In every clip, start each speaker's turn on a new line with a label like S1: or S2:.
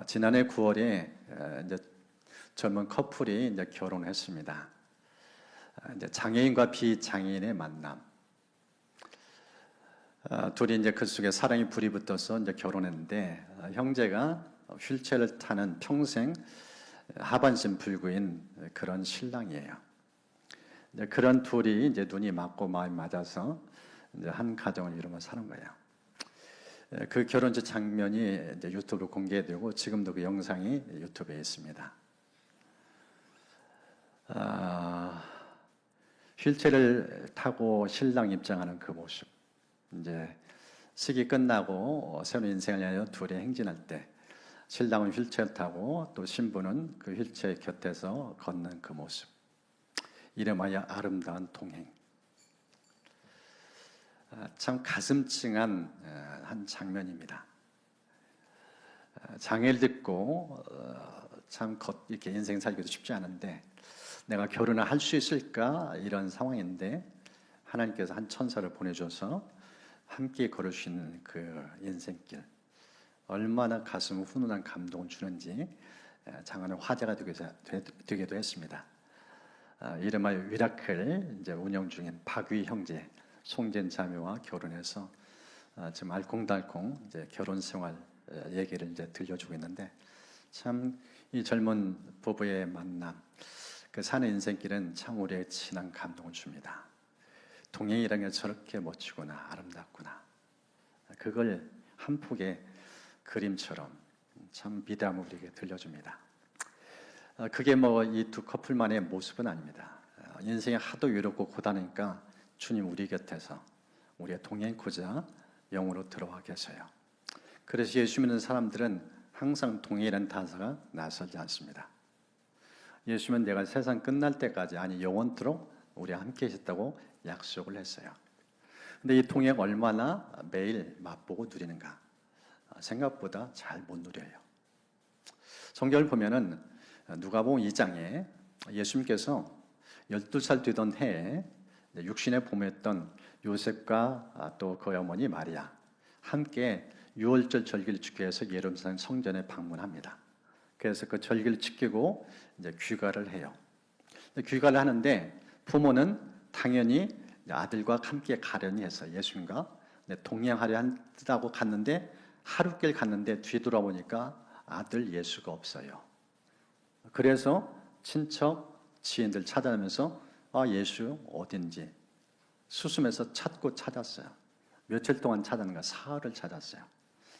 S1: 지난해 9월에 이제 젊은 커플이 이제 결혼했습니다. 이제 장애인과 비장애인의 만남. 둘이 이제 그 속에 사랑이 불이 붙어서 이제 결혼했는데, 형제가 휠체어를 타는 평생 하반신 불구인 그런 신랑이에요. 이제 그런 둘이 이제 눈이 맞고 마음이 맞아서 이제 한 가정을 이루며 사는 거예요. 그 결혼식 장면이 이제 유튜브로 공개되고 지금도 그 영상이 유튜브에 있습니다. 휠체어를 타고 신랑 입장하는 그 모습. 이제 식이 끝나고 새로운 인생을 위하여 둘이 행진할 때 신랑은 휠체어 타고 또 신부는 그 휠체어 곁에서 걷는 그 모습. 이름하여 아름다운 동행. 참 가슴찡한 한 장면입니다. 장애를 듣고 참 이렇게 인생 살기도 쉽지 않은데 내가 결혼을 할 수 있을까 이런 상황인데 하나님께서 한 천사를 보내줘서 함께 걸을 수 있는 그 인생길 얼마나 가슴 훈훈한 감동을 주는지 장안의 화제가 되기도 했습니다. 이름하여 위라클 이제 운영 중인 박위 형제 송젠 자매와 결혼해서 지금 알콩달콩 이제 결혼 생활 얘기를 이제 들려주고 있는데 참 이 젊은 부부의 만남, 그 사는 인생길은 참 우리의 진한 감동을 줍니다. 동행이라는 게 저렇게 멋지구나, 아름답구나. 그걸 한 폭의 그림처럼 참 비담을 우리에게 들려줍니다. 그게 뭐 이 두 커플만의 모습은 아닙니다. 인생이 하도 외롭고 고단하니까 주님 우리 곁에서 우리의 동행코자 영으로 들어와 계세요. 그래서 예수 믿는 사람들은 항상 동행이라는 단서가 나서지 않습니다. 예수는 내가 세상 끝날 때까지 아니 영원토록 우리와 함께 계셨다고 약속을 했어요. 근데 이 동행 얼마나 매일 맛보고 누리는가 생각보다 잘 못 누려요. 성경을 보면은 누가복음 2장에 예수님께서 12살 되던 해에 육신에 보냈던 요셉과 또 그의 어머니 마리아 함께 유월절 절기를 지키기 위해서 예루살렘 성전에 방문합니다. 그래서 그 절기를 지키고 이제 귀가를 해요. 귀가를 하는데 부모는 당연히 아들과 함께 가려니 해서 예수님과 동행하려 한다고 갔는데 하루길 갔는데 뒤돌아보니까 아들 예수가 없어요. 그래서 친척 지인들 찾아내면서 예수 어딘지 수숨해서 찾았어요. 며칠 동안 찾았는가? 사흘을 찾았어요.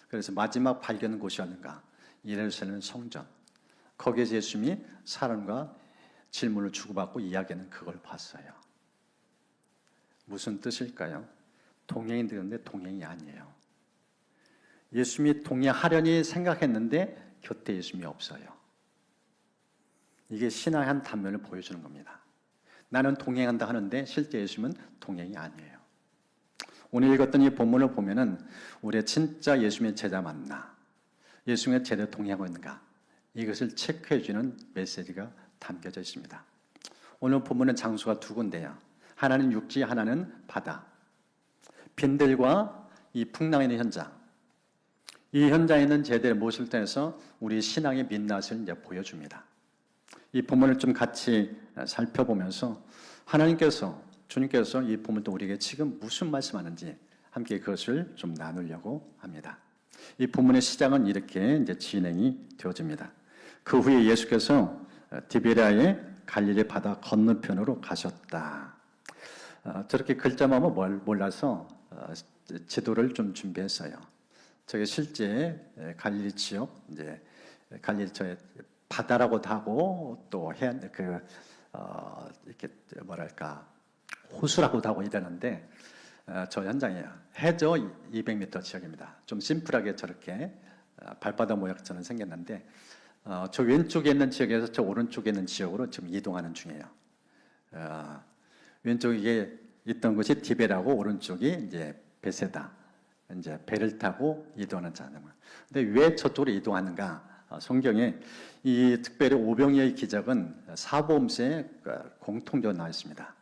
S1: 그래서 마지막 발견 곳이 어딘가? 예루살렘 성전. 거기에서 예수님이 사람과 질문을 주고받고 이야기하는 그걸 봤어요. 무슨 뜻일까요? 동행이 되는데 동행이 아니에요. 예수님이 동행하려니 생각했는데 곁에 예수님이 없어요. 이게 신앙의 한 단면을 보여주는 겁니다. 나는 동행한다 하는데 실제 예수님은 동행이 아니에요. 오늘 읽었던 이 본문을 보면은 우리의 진짜 예수님의 제자 맞나? 예수님의 제대로 동행하고 있는가? 이것을 체크해주는 메시지가 담겨져 있습니다. 오늘 본문은 장소가 두 군데야. 하나는 육지, 하나는 바다. 빈들과 이 풍랑에 있는 현장. 이 현장에 있는 제자의 모습을 통해서 우리 신앙의 민낯을 이제 보여줍니다. 이 본문을 좀 같이 살펴보면서 주님께서 이 본문도 우리에게 지금 무슨 말씀하는지 함께 그것을 좀 나누려고 합니다. 이 본문의 시작은 이렇게 이제 진행이 되어집니다. 그 후에 예수께서 디베랴의 갈릴리 바다 건너편으로 가셨다. 저렇게 글자만 몰라서 지도를 좀 준비했어요. 저게 실제 갈릴리 지역, 이제 갈릴리 저의 바다라고도 하고 또 해안 이렇게 뭐랄까 호수라고도 하고 이러는데 저 현장이에요. 해저 200m 지역입니다. 좀 심플하게 저렇게 발바닥 모양처럼 생겼는데 저 왼쪽에 있는 지역에서 저 오른쪽에 있는 지역으로 지금 이동하는 중이에요. 왼쪽에 있던 곳이 디베라고 오른쪽이 이제 베세다. 이제 배를 타고 이동하는 장면. 근데 왜 저쪽으로 이동하는가? 성경에 이 특별히 오병이어의 기적은 사복음서에 공통적으로 나와 있습니다.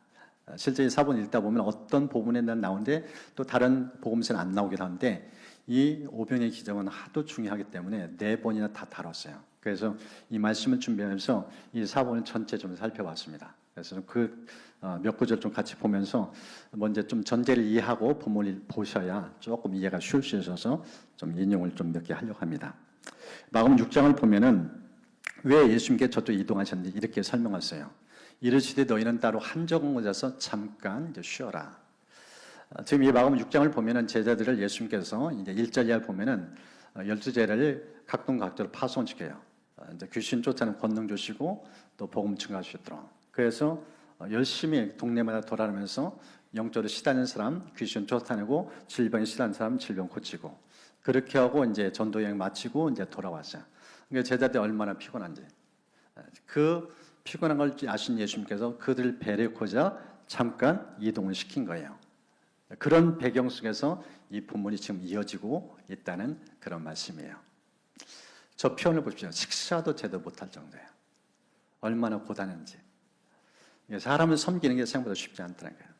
S1: 실제 이 사본 읽다 보면 어떤 부분에 나오는데 또 다른 복음서는 안 나오기도 하는데 이 오병의 기적은 하도 중요하기 때문에 4번이나 다 다뤘어요. 그래서 이 말씀을 준비하면서 이 사본을 전체 좀 살펴봤습니다. 그래서 몇 구절 좀 같이 보면서 먼저 좀 전제를 이해하고 본문을 보셔야 조금 이해가 쉬울 수 있어서 좀 인용을 좀 몇 개 하려고 합니다. 마가복음 6장을 보면은 왜 예수님께 저쪽 이동하셨는지 이렇게 설명했어요. 이르시되 너희는 따로 한적한 곳에서 잠깐 이제 쉬어라. 지금 이 마가복음 6장을 보면은 제자들을 예수님께서 이제 1절 이하를 보면은 12제자를 각동각자로 파송시켜요. 이제 귀신 쫓아내는 권능 주시고 또 복음 증가하시더라. 그래서 열심히 동네마다 돌아다니면서 영적으로 시다는 사람 귀신 쫓아내고 질병에 시다는 사람 질병 고치고 그렇게 하고 이제 전도 여행 마치고 이제 돌아왔어요. 그러니까 제자들이 얼마나 피곤한지 그 피곤한 걸 아신 예수님께서 그들을 배려하고자 잠깐 이동을 시킨 거예요. 그런 배경 속에서 이 본문이 지금 이어지고 있다는 그런 말씀이에요. 저 표현을 보십시오. 식사도 제대로 못할 정도예요. 얼마나 고단한지. 사람을 섬기는 게 생각보다 쉽지 않더라는 거예요.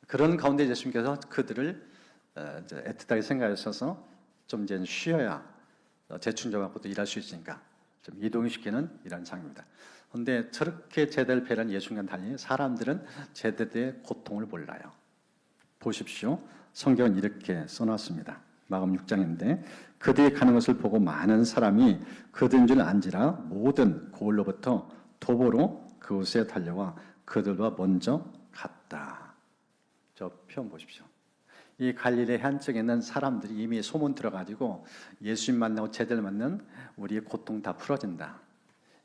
S1: 그런 가운데 예수님께서 그들을 애틋하게 생각하셔서 좀 이제 쉬어야 재충전하고 또 일할 수 있으니까 좀 이동시키는 이런 장면입니다. 그런데 저렇게 제대로 배려한 예수님과 달리 사람들은 제대로의 고통을 몰라요. 보십시오. 성경은 이렇게 써놨습니다. 마가복음 6장인데 그들이 가는 것을 보고 많은 사람이 그들인 줄 안지라 모든 고을로부터 도보로 그곳에 달려와 그들과 먼저 갔다. 저 표현 보십시오. 이 갈릴리 한쪽에 있는 사람들이 이미 소문 들어가지고 예수님 만나고 제자를 만난 우리의 고통 다 풀어진다.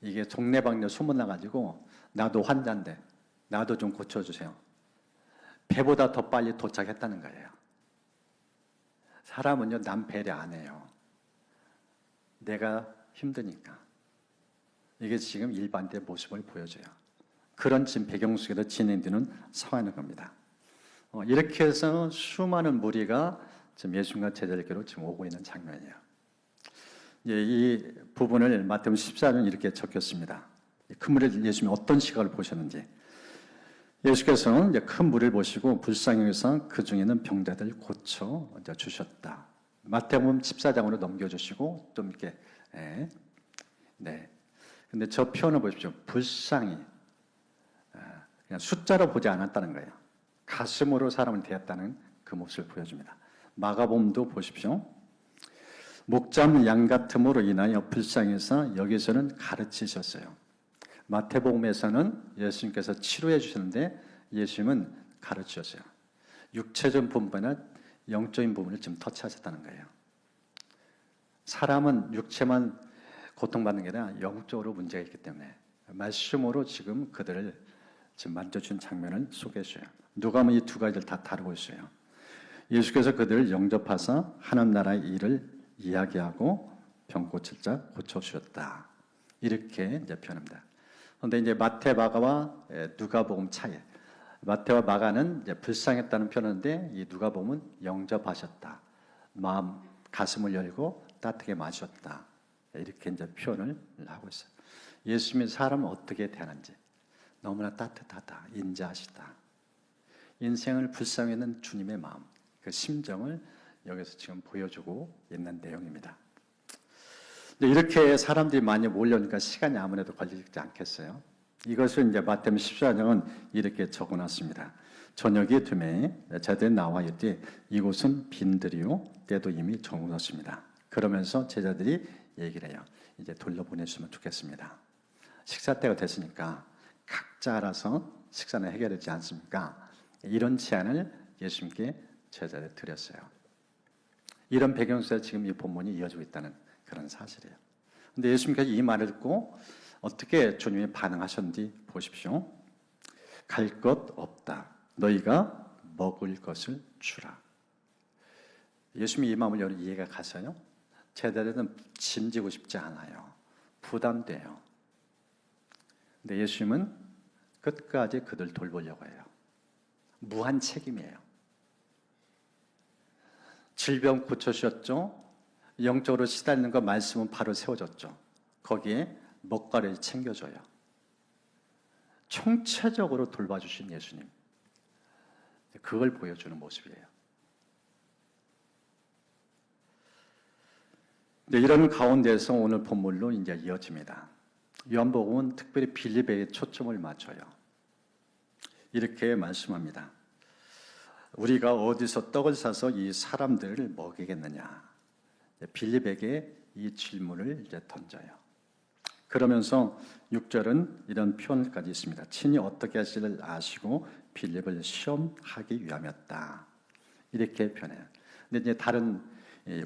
S1: 이게 동네방네 소문 나가지고 나도 환자인데 나도 좀 고쳐주세요. 배보다 더 빨리 도착했다는 거예요. 사람은요, 남 배려 안 해요. 내가 힘드니까. 이게 지금 일반대의 모습을 보여줘요. 그런 지금 배경 속에서 진행되는 상황인 겁니다. 이렇게 해서 수많은 무리가 지금 예수님과 제자들께로 지금 오고 있는 장면이에요. 이 부분을 마태복음 14장 이렇게 적혔습니다. 큰 무리를 예수님이 어떤 시각을 보셨는지. 예수께서는 이제 큰 무리를 보시고 불쌍히 여기서 그 중에 있는 병자들 고쳐 주셨다. 마태복음 14장으로 넘겨주시고 좀 이렇게 네. 근데 저 표현을 보십시오. 불쌍히 그냥 숫자로 보지 않았다는 거예요. 가슴으로 사람을 대했다는 그 모습을 보여줍니다. 마가복음도 보십시오. 목잠 양 같음으로 인하여 불쌍해서 여기서는 가르치셨어요. 마태복음에서는 예수님께서 치료해 주셨는데 예수님은 가르치셨어요. 육체적인 부분보다 영적인 부분을 좀 터치하셨다는 거예요. 사람은 육체만 고통받는 게 아니라 영적으로 문제가 있기 때문에 말씀으로 지금 그들을 지금 만져준 장면을 소개해 주셔요. 누가복음 이 두 가지를 다 다루고 있어요. 예수께서 그들을 영접하사 하나님 나라의 일을 이야기하고 병 고칠 자 고쳐 주셨다. 이렇게 이제 표현합니다. 그런데 이제 마태, 마가와 누가복음 차이. 마태와 마가는 이제 불쌍했다는 표현인데 이 누가복음은 영접하셨다. 마음 가슴을 열고 따뜻하게 마셨다. 이렇게 이제 표현을 하고 있어요. 예수님이 사람을 어떻게 대하는지 너무나 따뜻하다, 인자하시다. 인생을 불쌍해하는 주님의 마음, 그 심정을 여기서 지금 보여주고 있는 내용입니다. 이렇게 사람들이 많이 몰려오니까 시간이 아무래도 걸리지 않겠어요. 이것을 이제 마태복음 14장은 이렇게 적어놨습니다. 저녁이 되매 제자들이 나와 이르되 이곳은 빈들이요 때도 이미 저물었습니다. 그러면서 제자들이 얘기를 해요. 이제 돌려보내주면 좋겠습니다. 식사 때가 됐으니까 각자 알아서 식사는 해결되지 않습니까? 이런 제안을 예수님께 제자들이 드렸어요. 이런 배경 속에서 지금 이 본문이 이어지고 있다는 그런 사실이에요. 근데 예수님께서 이 말을 듣고 어떻게 주님이 반응하셨는지 보십시오. 갈 것 없다. 너희가 먹을 것을 주라. 예수님이 이 마음을 이해가 가서요. 제자들은 짐지고 싶지 않아요. 부담돼요. 근데 예수님은 끝까지 그들 돌보려고 해요. 무한 책임이에요. 질병 고쳐주셨죠. 영적으로 시달리는 거 말씀은 바로 세워졌죠. 거기에 먹거리를 챙겨줘요. 총체적으로 돌봐주신 예수님. 그걸 보여주는 모습이에요. 네, 이런 가운데서 오늘 본문로 이제 이어집니다. 요한복음은 특별히 빌립에게 초점을 맞춰요. 이렇게 말씀합니다. 우리가 어디서 떡을 사서 이 사람들을 먹이겠느냐? 빌립에게 이 질문을 이제 던져요. 그러면서 6절은 이런 표현까지 있습니다. 친히 어떻게 하시를 아시고 빌립을 시험하기 위함이었다. 이렇게 표현해요. 근데 이제 다른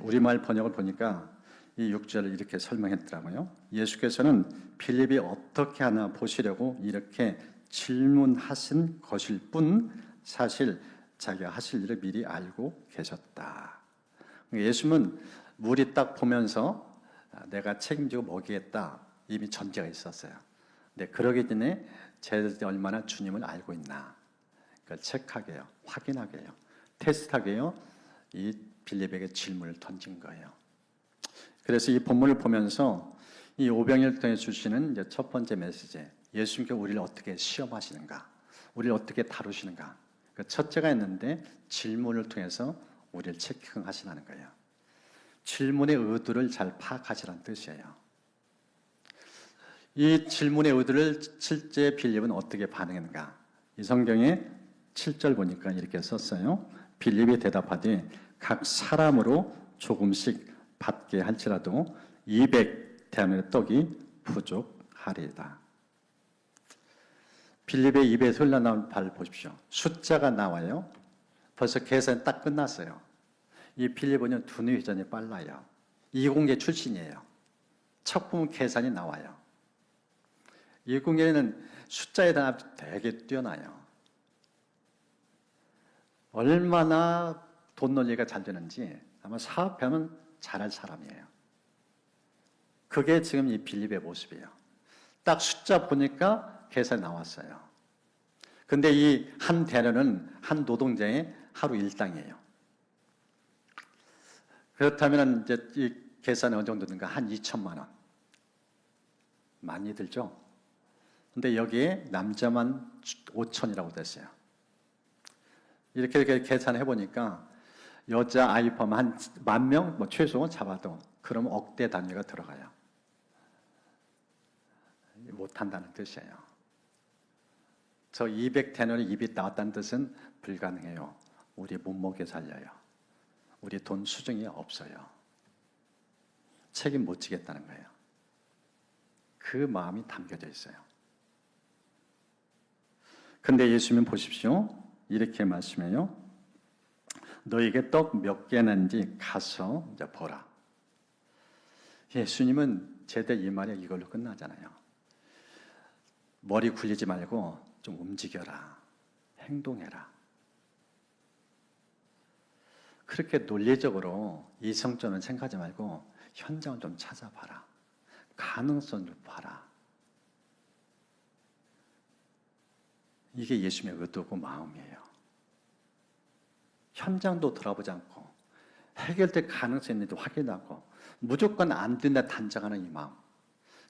S1: 우리말 번역을 보니까 이 6절을 이렇게 설명했더라고요. 예수께서는 빌립이 어떻게 하나 보시려고 이렇게 질문하신 것일 뿐 사실 자기가 하실 일을 미리 알고 계셨다. 예수님은 물이 딱 보면서 내가 책임지고 먹이겠다 이미 전제가 있었어요. 근데 그러기 전에 제자들이 얼마나 주님을 알고 있나 그걸 체크하게요, 확인하게요, 테스트하게요. 이 빌립에게 질문을 던진 거예요. 그래서 이 본문을 보면서 이 오병이를 통해 주시는 이제 첫 번째 메시지, 예수님께 우리를 어떻게 시험하시는가, 우리를 어떻게 다루시는가. 그 첫째가 있는데 질문을 통해서 우리를 체크하시라는 거예요. 질문의 의도를 잘 파악하시라는 뜻이에요. 이 질문의 의도를 실제 빌립은 어떻게 반응했는가? 이 성경에 7절 보니까 이렇게 썼어요. 빌립이 대답하되 각 사람으로 조금씩 받게 할지라도 200대의 떡이 부족하리이다. 빌립의 입에서 흘러나온 발 보십시오. 숫자가 나와요. 벌써 계산이 딱 끝났어요. 이 빌립은 두뇌 회전이 빨라요. 이공계 출신이에요. 첫 보면 계산이 나와요. 이공계는 숫자에 대한 되게 뛰어나요. 얼마나 돈 논리가 잘 되는지 아마 사업하면 잘할 사람이에요. 그게 지금 이 빌립의 모습이에요. 딱 숫자 보니까 계산이 나왔어요. 근데 이 한 대련은 한 노동자의 하루 일당이에요. 그렇다면 이제 이 계산이 어느 정도 든가? 한 2천만 원. 많이 들죠? 근데 여기에 남자만 5천이라고 됐어요. 이렇게 계산해 보니까 여자 아이 포함 한 10,000명 뭐 최소 잡아도 그러면 억대 단위가 들어가요. 못한다는 뜻이에요. 저 200데나리 입이 나왔다는 뜻은 불가능해요. 우리 못 먹게 살려요. 우리 돈 수중이 없어요. 책임 못 지겠다는 거예요. 그 마음이 담겨져 있어요. 근데 예수님 보십시오. 이렇게 말씀해요. 너에게 떡 몇 개는지 가서 이제 보라. 예수님은 제대 이 말이 이걸로 끝나잖아요. 머리 굴리지 말고 좀 움직여라. 행동해라. 그렇게 논리적으로 이성적으로 생각하지 말고 현장을 좀 찾아봐라. 가능성을 봐라. 이게 예수님의 의도고 마음이에요. 현장도 돌아보지 않고 해결될 가능성이 있는지 확인하고 무조건 안 된다 단정하는 이 마음,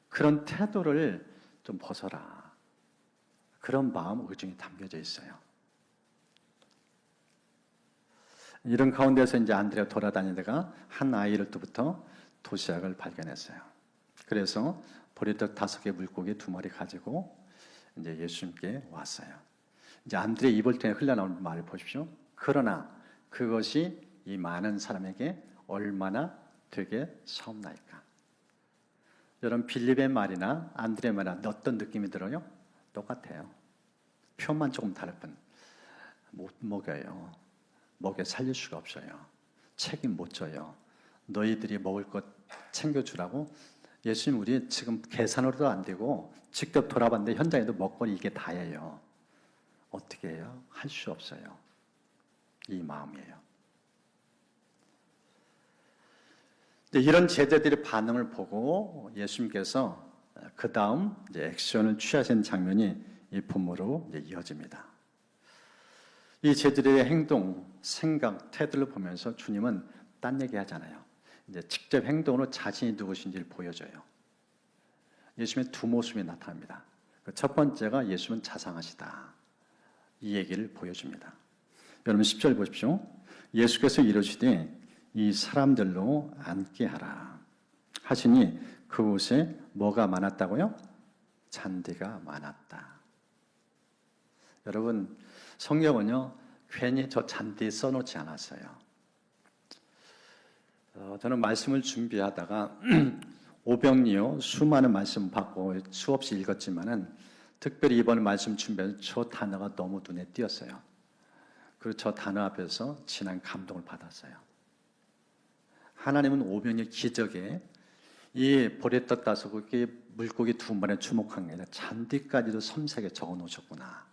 S1: 그런 태도를 좀 벗어라. 그런 마음 의중이 담겨져 있어요. 이런 가운데서 이제 안드레가 돌아다니다가 한 아이를 또부터 도시락을 발견했어요. 그래서 보리떡 5개, 물고기 2마리 가지고 이제 예수님께 왔어요. 이제 안드레 입을 통해 흘러나오는 말을 보십시오. 그러나 그것이 이 많은 사람에게 얼마나 되게 사옵나이까. 여러분 빌립의 말이나 안드레의 말이나 어떤 느낌이 들어요? 똑같아요. 표현만 조금 다를 뿐. 못 먹여요. 먹여 살릴 수가 없어요. 책임 못 져요. 너희들이 먹을 것 챙겨주라고. 예수님 우리 지금 계산으로도 안 되고 직접 돌아봤는데 현장에도 먹거리 이게 다예요. 어떻게 해요? 할 수 없어요. 이 마음이에요. 이런 제자들의 반응을 보고 예수님께서 그 다음 이제 액션을 취하신 장면이 이 본문으로 이제 이어집니다. 이 제자들의 행동, 생각, 태도를 보면서 주님은 딴 얘기 하잖아요. 이제 직접 행동으로 자신이 누구신지를 보여줘요. 예수님의 두 모습이 나타납니다. 첫 번째가 예수님은 자상하시다. 이 얘기를 보여줍니다. 여러분 10절 보십시오. 예수께서 이르시되 이 사람들로 앉게 하라. 하시니 그곳에 뭐가 많았다고요? 잔디가 많았다. 여러분, 성경은요 괜히 저 잔디 써놓지 않았어요. 저는 말씀을 준비하다가 오병이어 수많은 말씀 받고 수없이 읽었지만은 특별히 이번 말씀 준비해서 저 단어가 너무 눈에 띄었어요. 그리고 저 단어 앞에서 진한 감동을 받았어요. 하나님은 오병이어 기적에 이 볼에 떴다 소고기 물고기 두 마리에 주목한 게 아니라 잔디까지도 섬세하게 적어 놓으셨구나.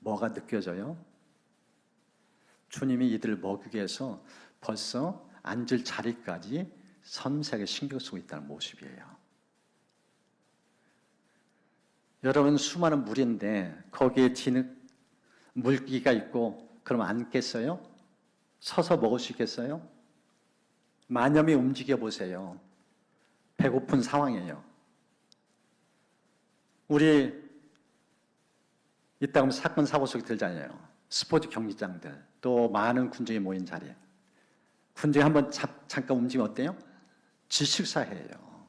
S1: 뭐가 느껴져요? 주님이 이들을 먹이기 위해서 벌써 앉을 자리까지 섬세하게 신경 쓰고 있다는 모습이에요. 여러분, 수많은 물인데 거기에 진흙 물기가 있고 그러면 앉겠어요? 서서 먹을 수 있겠어요? 만염이 움직여 보세요. 배고픈 상황이에요. 우리 이따 가면 사건 사고 속에 들잖아요. 스포츠 경기장들, 또 많은 군중이 모인 자리에 군중이 한번 잠깐 움직이면 어때요? 질식사해요.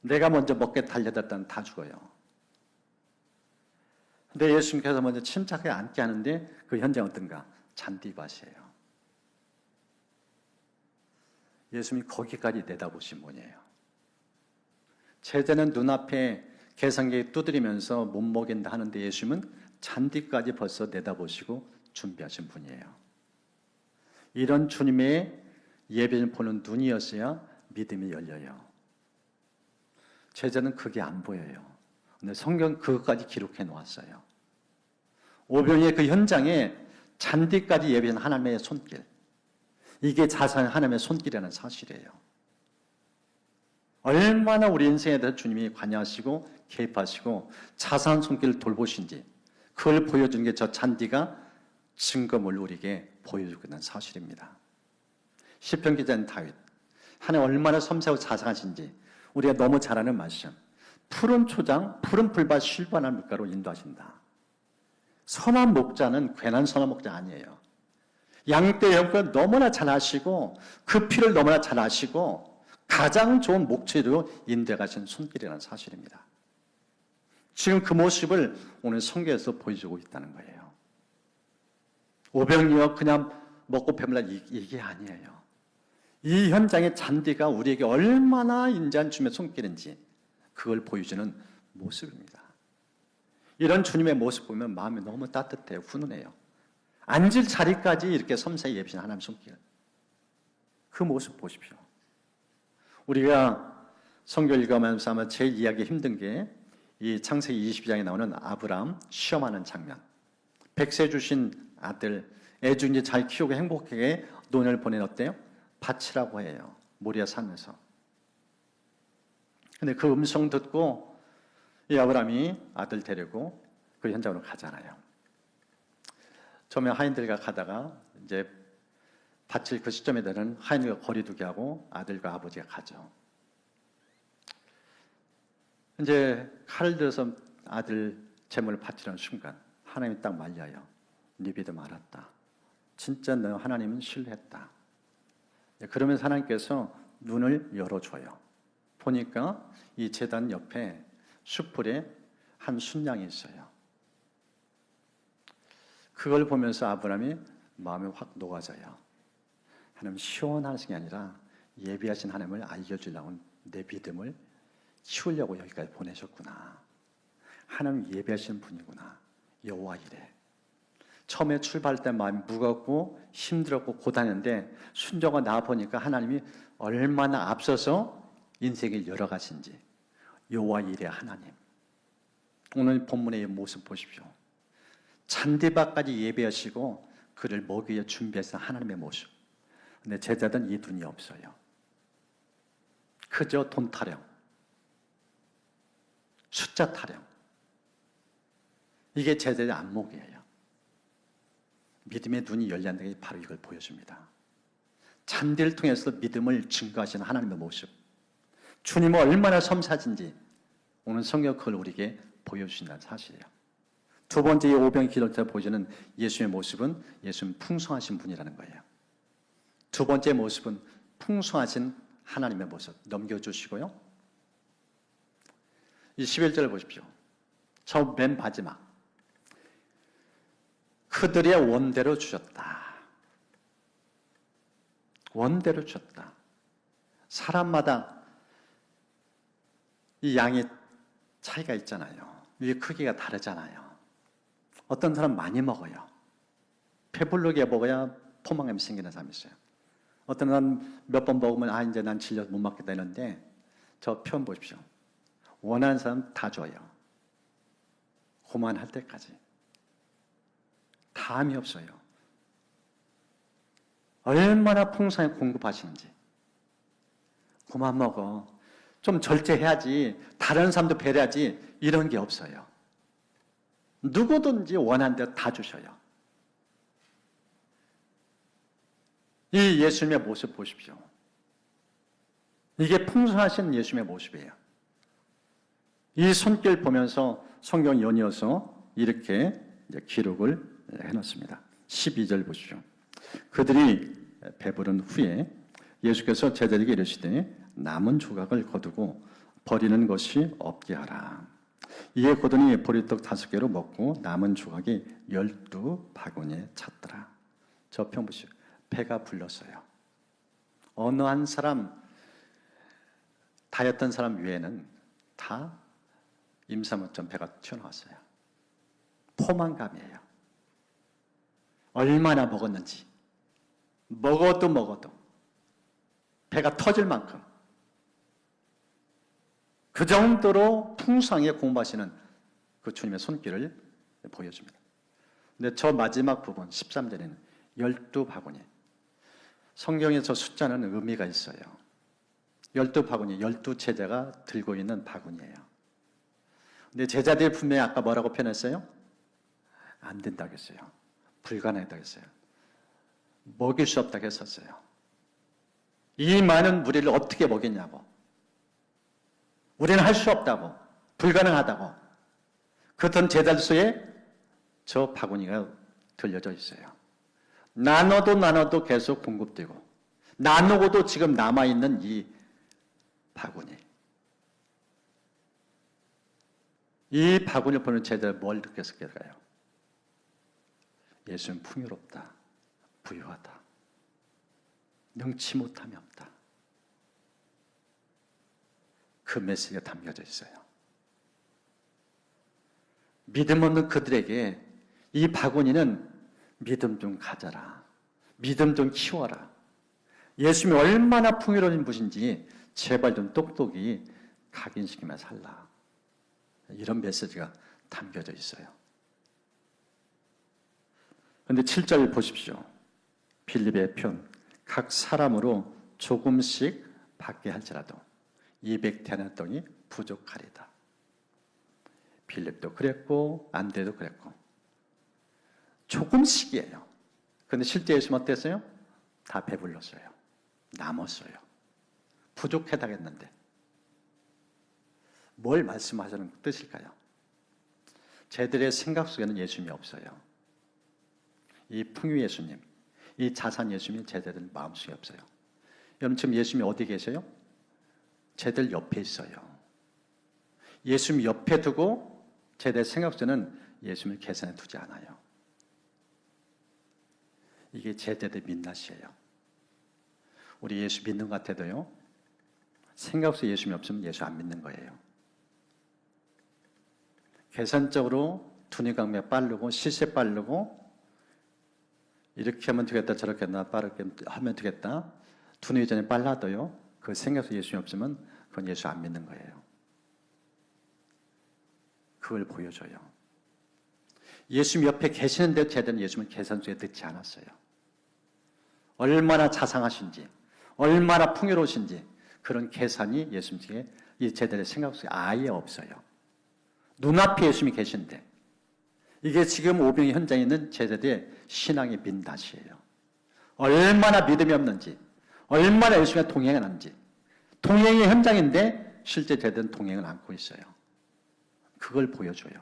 S1: 내가 먼저 먹게 달려들었다면 다 죽어요. 근데 예수님께서 먼저 침착하게 앉게 하는데 그 현장은 어떤가? 잔디밭이에요. 예수님이 거기까지 내다보신 분이에요. 제자는 눈앞에 계산기 두드리면서 못 먹인다 하는데 예수님은 잔디까지 벌써 내다보시고 준비하신 분이에요. 이런 주님의 예배를 보는 눈이었어야 믿음이 열려요. 제자는 그게 안 보여요. 근데 성경 그것까지 기록해 놓았어요. 오병이의 그 현장에 잔디까지 예배한 하나님의 손길. 이게 자선 하나님의 손길이라는 사실이에요. 얼마나 우리 인생에 대해서 주님이 관여하시고 개입하시고 자선 손길을 돌보신지 그걸 보여주는 게 저 잔디가 증거물 우리에게 보여주고 있는 사실입니다. 시편 기자인 다윗, 하나님 얼마나 섬세하고 자상하신지 우리가 너무 잘 아는 말씀. 푸른 초장, 푸른 풀밭 실반한 물가로 인도하신다. 선한 목자는 괜한 선한 목자 아니에요. 양떼 영을 너무나 잘 아시고 그 피를 너무나 잘 아시고 가장 좋은 목재로 인도해 가신 손길이라는 사실입니다. 지금 그 모습을 오늘 성경에서 보여주고 있다는 거예요. 오병이어 그냥 먹고 배불러 이게 아니에요. 이 현장의 잔디가 우리에게 얼마나 인자한 주님의 손길인지 그걸 보여주는 모습입니다. 이런 주님의 모습 보면 마음이 너무 따뜻해요. 훈훈해요. 앉을 자리까지 이렇게 섬세히 예비신 하나님 손길. 그 모습 보십시오. 우리가 성경 읽어가면서 아마 제일 이해하기 힘든 게 이 창세기 22장에 나오는 아브라함 시험하는 장면. 100세 주신 아들 애주 이제 잘 키우고 행복하게 노년을 보낸 어때요? 밭이라고 해요. 모리아 산에서. 근데 그 음성 듣고 이 아브라함이 아들 데리고 그 현장으로 가잖아요. 처음에 하인들과 가다가 이제 밭을 그 시점에 되는 하인들과 거리두기 하고 아들과 아버지가 가죠. 이제 칼을 들어서 아들 제물을 바치려는 순간 하나님이 딱 말려요. 네 믿음 알았다. 진짜 너 하나님은 신뢰했다. 그러면서 하나님께서 눈을 열어줘요. 보니까 이 제단 옆에 숯불에 한 순양이 있어요. 그걸 보면서 아브라함이 마음이 확 녹아져요. 하나님 시원하신 게 아니라 예비하신 하나님을 알려주려고 내 믿음을 키우려고 여기까지 보내셨구나. 하나님 예비하시는 분이구나. 여호와 이래. 처음에 출발할 때 마음이 무겁고 힘들었고 고단했는데 순종과 나아보니까 하나님이 얼마나 앞서서 인생을 열어가신지. 여호와 이래 하나님. 오늘 본문의 모습 보십시오. 잔디밭까지 예배하시고 그를 먹이 위해 준비해서 하나님의 모습. 근데 제자들은 이 눈이 없어요. 그저 돈 타령, 숫자 타령. 이게 제자의 안목이에요. 믿음의 눈이 열린다는 게 바로 이걸 보여줍니다. 잔디를 통해서 믿음을 증거하시는 하나님의 모습. 주님은 얼마나 섬사진지 오늘 성경 그걸 우리에게 보여주신다는 사실이에요. 두 번째 이 오병 기도자 보여주는 예수의 모습은 예수는 풍성하신 분이라는 거예요. 두 번째 모습은 풍성하신 하나님의 모습 넘겨주시고요. 이 11절을 보십시오. 저 맨 마지막. 그들의 원대로 주셨다. 원대로 주셨다. 사람마다 이 양의 차이가 있잖아요. 위에 크기가 다르잖아요. 어떤 사람 많이 먹어요. 배부르게 먹어야 포만감이 생기는 사람이 있어요. 어떤 사람 몇 번 먹으면 이제 난 질려서 못 먹겠다 이러는데 저 표현 보십시오. 원하는 사람 다 줘요. 그만할 때까지. 다함이 없어요. 얼마나 풍성하게 공급하시는지. 그만 먹어. 좀 절제해야지. 다른 사람도 배려하지. 이런 게 없어요. 누구든지 원하는 대로 다 주셔요. 이 예수님의 모습 보십시오. 이게 풍성하신 예수님의 모습이에요. 이 손길 보면서 성경 연이어서 이렇게 기록을 해놨습니다. 12절 보시죠. 그들이 배부른 후에 예수께서 제자들에게 이르시되 남은 조각을 거두고 버리는 것이 없게 하라. 이에 거두니 보리떡 5개로 먹고 남은 조각이 12바구니에 찼더라. 저 편 보시죠. 배가 불렀어요. 어느 한 사람, 다였던 사람 외에는 다 임산부점 배가 튀어나왔어요. 포만감이에요. 얼마나 먹었는지. 먹어도 배가 터질 만큼 그 정도로 풍성하게 공부하시는 그 주님의 손길을 보여줍니다. 근데 저 마지막 부분 13절에는 12바구니. 성경에서 숫자는 의미가 있어요. 12바구니, 12제자가 들고 있는 바구니예요. 근데 제자들이 분명히 아까 뭐라고 표현했어요? 안 된다고 했어요. 불가능하다고 했어요. 먹일 수 없다고 했었어요. 이 많은 무리를 어떻게 먹였냐고. 우리는 할 수 없다고. 불가능하다고. 그랬던 제자들 속에 저 바구니가 들려져 있어요. 나눠도 계속 공급되고 나누고도 지금 남아있는 이 바구니. 이 바구니를 보는 제자들 뭘 느꼈을까요? 예수는 풍요롭다. 부유하다. 능치 못함이 없다. 그 메시지가 담겨져 있어요. 믿음 없는 그들에게 이 바구니는 믿음 좀 가져라. 믿음 좀 키워라. 예수님이 얼마나 풍요로운 분인지 제발 좀 똑똑히 각인시키며 살라. 이런 메시지가 담겨져 있어요. 그런데 7절 보십시오. 빌립의 편. 각 사람으로 조금씩 받게 할지라도 200데나리온이 부족하리다. 빌립도 그랬고 안드레도 그랬고 조금씩이에요. 그런데 실제 예수님 어땠어요? 다 배불렀어요. 남았어요. 부족하다겠는데 뭘 말씀하시는 뜻일까요? 제들의 생각 속에는 예수님이 없어요. 이 풍요 예수님, 이 자산 예수님이 제들 마음속에 없어요. 여러분 지금 예수님이 어디 계세요? 제들 옆에 있어요. 예수님 옆에 두고 제들 생각 속에는 예수님을 계산에 두지 않아요. 이게 제들의 민낯이에요. 우리 예수 믿는 것 같아도요. 생각 속에 예수님이 없으면 예수 안 믿는 거예요. 계산적으로 두뇌강매 빠르고 시세 빠르고 이렇게 하면 되겠다 저렇게 빠르게 하면 되겠다 두뇌 전에 빨라도요. 그 생각 속에 예수님이 없으면 그건 예수 안 믿는 거예요. 그걸 보여줘요. 예수님 옆에 계시는데도 제대로 예수님은 계산 속에 넣지 않았어요. 얼마나 자상하신지 얼마나 풍요로우신지 그런 계산이 예수님께 이 제자들의 생각 속에 아예 없어요. 눈앞에 예수님이 계신데 이게 지금 오병이 현장에 있는 제자들의 신앙의 민낯이에요. 얼마나 믿음이 없는지 얼마나 예수님과 동행하는지 동행의 현장인데 실제 제자들은 동행을 안고 있어요. 그걸 보여줘요.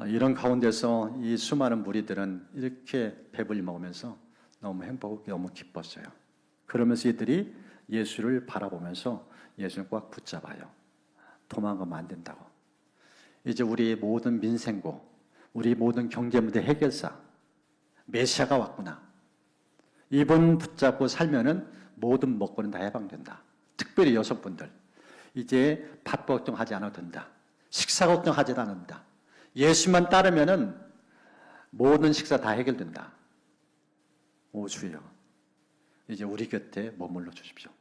S1: 이런 가운데서 이 수많은 무리들은 이렇게 배불리 먹으면서 너무 행복하고 너무 기뻤어요. 그러면서 이들이 예수를 바라보면서 예수를 꽉 붙잡아요. 도망가면 안 된다고. 이제 우리 모든 민생고, 우리 모든 경제 문제 해결사, 메시아가 왔구나. 이분 붙잡고 살면은 모든 먹거리는 다 해방된다. 특별히 여성분들, 이제 밥 걱정하지 않아도 된다. 식사 걱정하지도 않는다. 예수만 따르면은 모든 식사 다 해결된다. 오 주여, 이제 우리 곁에 머물러 주십시오.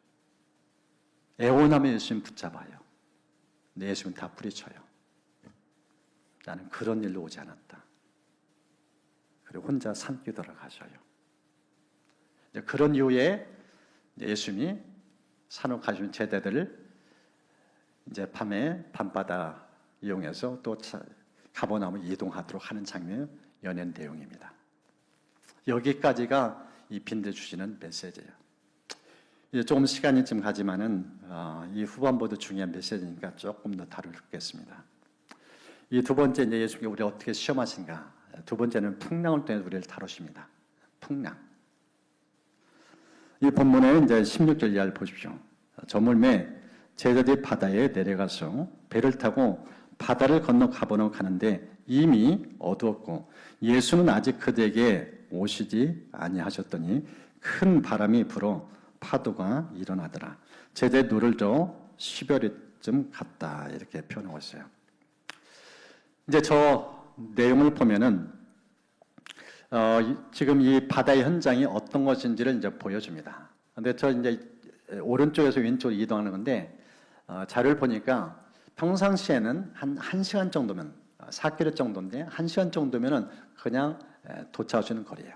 S1: 애원하며 예수님 붙잡아요. 내 예수님 다 뿌리쳐요. 나는 그런 일로 오지 않았다. 그리고 혼자 산길 돌아가셔요. 이제 그런 이후에 예수님이 산으로 가시는 제자들을 이제 밤에 밤바다 이용해서 또 가버나움을 이동하도록 하는 장면이 연연 내용입니다. 여기까지가 이 빈대 주시는 메시지예요. 이제 조금 시간이 좀 가지만은 이 후반부도 중요한 메시지니까 조금 더 다루겠습니다. 이 두 번째 이제 예수님이 우리 어떻게 시험하신가? 두 번째는 풍랑을 통해 우리를 다루십니다. 풍랑. 이 본문에 이제 16절 이하를 보십시오. 저물매 제자들이 바다에 내려가서 배를 타고 바다를 건너 가버나움 가는데 이미 어두웠고 예수는 아직 그들에게 오시지 아니하셨더니 큰 바람이 불어 파도가 일어나더라. 제자의 눈을 저 10여리쯤 갔다 이렇게 표현하고 있어요. 이제 저 내용을 보면은 지금 이 바다의 현장이 어떤 것인지를 이제 보여줍니다. 근데 저 이제 오른쪽에서 왼쪽으로 이동하는 건데 자료를 보니까 평상시에는 한 1시간 정도면 4km 정도인데 1시간 정도면은 그냥 도착할 수 있는 거리예요.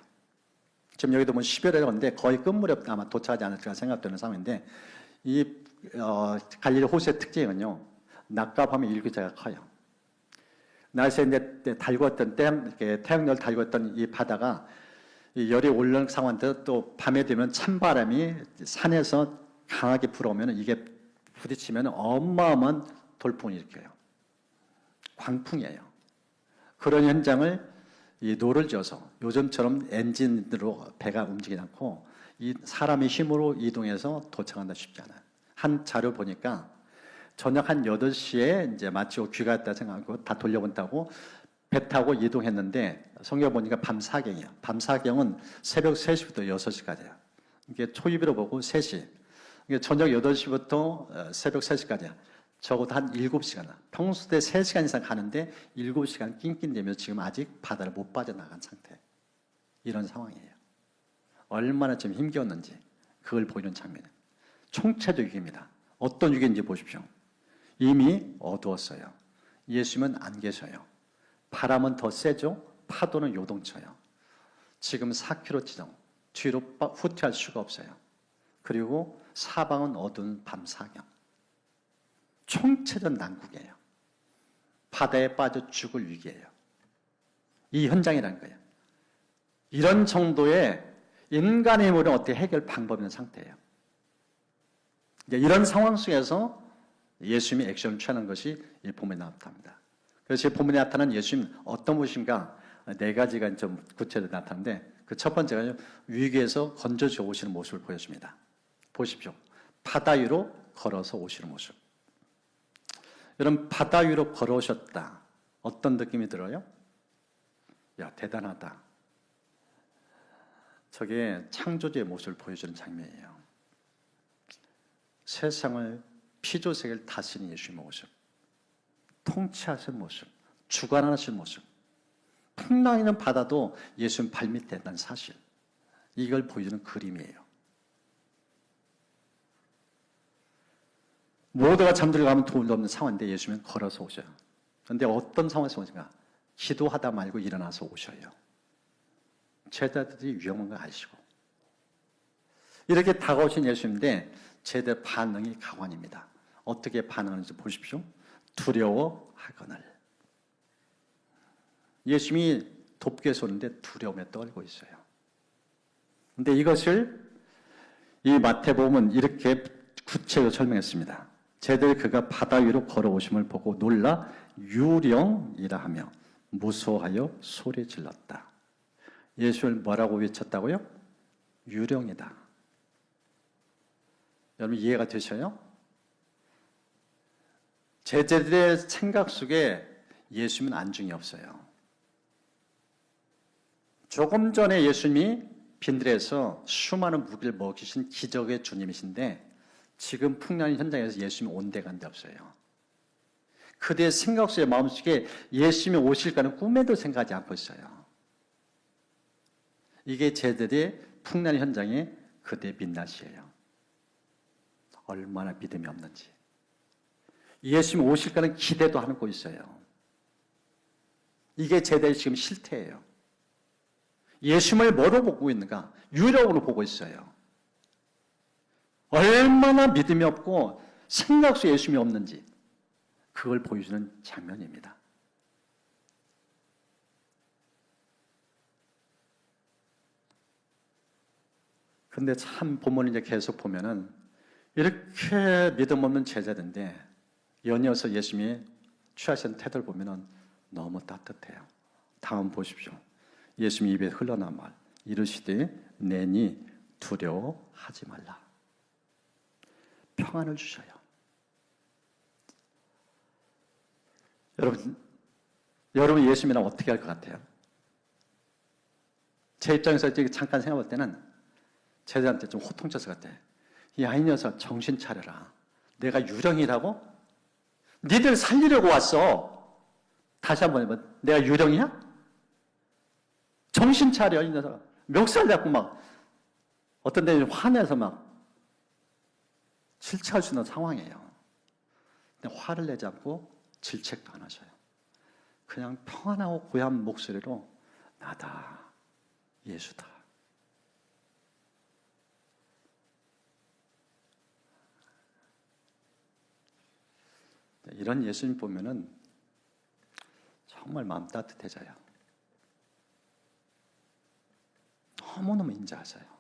S1: 지금 여기도 뭐 10여리라고 하는데 거의 끝무렵 아마 도착하지 않을까 생각되는 상황인데 이 갈릴리 호수의 특징은요. 낮과 밤의 일교차가 커요. 낮에 이제 달궜던 태양열을 달궜던 이 바다가 이 열이 오르는 상황인데 또 밤에 되면 찬바람이 산에서 강하게 불어오면 이게 부딪히면 어마어마한 돌풍을 일으켜요. 광풍이에요. 그런 현장을 이 노를 져서 요즘처럼 엔진으로 배가 움직이지 않고 이 사람의 힘으로 이동해서 도착한다 쉽지 않아요. 한 자료 보니까 저녁 한 8시에 이제 마치고 귀가 있다 생각하고 다 돌려본다고 배 타고 이동했는데 성경 보니까 밤 사경이에요. 밤 사경은 새벽 3시부터 6시까지예요. 이게 초입으로 보고 3시. 이게 저녁 8시부터 새벽 3시까지야. 적어도 한 7시간. 평소 때 3시간 이상 가는데 7시간 낑낑대면서 지금 아직 바다를 못 빠져나간 상태. 이런 상황이에요. 얼마나 좀 힘겨웠는지 그걸 보이는 장면이에요. 총체적 위기입니다. 어떤 위기인지 보십시오. 이미 어두웠어요. 예수님은 안 계셔요. 바람은 더 세죠. 파도는 요동쳐요. 지금 4km 지점 뒤로 후퇴할 수가 없어요. 그리고 사방은 어두운 밤 사경. 총체적 난국이에요. 바다에 빠져 죽을 위기예요. 이 현장이라는 거예요. 이런 정도의 인간의 힘으로 어떻게 해결 방법이 있는 상태예요. 이제 이런 상황 속에서 예수님이 액션을 취하는 것이 이 본문에 나타납니다. 그래서 이 본문에 나타난 예수님 어떤 분이신가 4가지가 좀 구체적으로 나타나는데 그 첫 번째가 위기에서 건져져 오시는 모습을 보여줍니다. 보십시오. 바다 위로 걸어서 오시는 모습. 여러분 바다 위로 걸어오셨다. 어떤 느낌이 들어요? 야 대단하다. 저게 창조주의 모습을 보여주는 장면이에요. 세상을 피조세계를 다스리는 예수님의 모습, 통치하시는 모습, 주관하시는 모습, 풍랑 있는 바다도 예수님 발밑에 있다는 사실, 이걸 보여주는 그림이에요. 모두가 잠들어가면 도움도 없는 상황인데 예수님은 걸어서 오셔요. 그런데 어떤 상황에서 오신가? 기도하다 말고 일어나서 오셔요. 제자들이 위험한 걸 아시고 이렇게 다가오신 예수님인데 제자들 반응이 가관입니다. 어떻게 반응하는지 보십시오. 두려워하거늘. 예수님이 돕기 위해서 오는데 두려움에 떨고 있어요. 그런데 이것을 이 마태복음은 이렇게 구체적으로 설명했습니다. 제자들이 그가 바다 위로 걸어오심을 보고 놀라 유령이라 하며 무서워하여 소리 질렀다. 예수를 뭐라고 외쳤다고요? 유령이다. 여러분 이해가 되셔요? 제자들의 생각 속에 예수님은 안중이 없어요. 조금 전에 예수님이 빈들에서 수많은 무리를 먹이신 기적의 주님이신데 지금 풍랑 현장에서 예수님이 온데간데 없어요. 그들의 생각 속에 마음속에 예수님이 오실까는 꿈에도 생각하지 않고 있어요. 이게 제자들의 풍랑 현장의 그들의 민낯이에요. 얼마나 믿음이 없는지. 예수님이 오실까는 기대도 하고 있어요. 이게 제자의 지금 실태예요. 예수님을 뭐로 보고 있는가? 유령으로 보고 있어요. 얼마나 믿음이 없고 생각 속에 예수님이 없는지 그걸 보여주는 장면입니다. 근데 참 본문을 이제 계속 보면은 이렇게 믿음 없는 제자들인데 연이어서 예수님이 취하신 태도를 보면은 너무 따뜻해요. 다음 보십시오. 예수님 입에 흘러나온 말 이르시되 내니 두려워하지 말라. 평안을 주셔요. 여러분 예수님이랑 어떻게 할 것 같아요? 제 입장에서 잠깐 생각해 볼 때는 제자한테 좀 호통쳤을 것 같아요. 야, 이 녀석 정신 차려라. 내가 유령이라고? 니들 살리려고 왔어. 다시 한번 해봐. 내가 유령이야? 정신 차려, 이 녀석. 멱살 잡고 막 어떤 데는 화내서 막 질책할 수 있는 상황이에요. 근데 화를 내지 않고 질책도 안 하셔요. 그냥 평안하고 고요한 목소리로 나다, 예수다. 이런 예수님 보면은 정말 마음 따뜻해져요. 너무너무 인자하세요.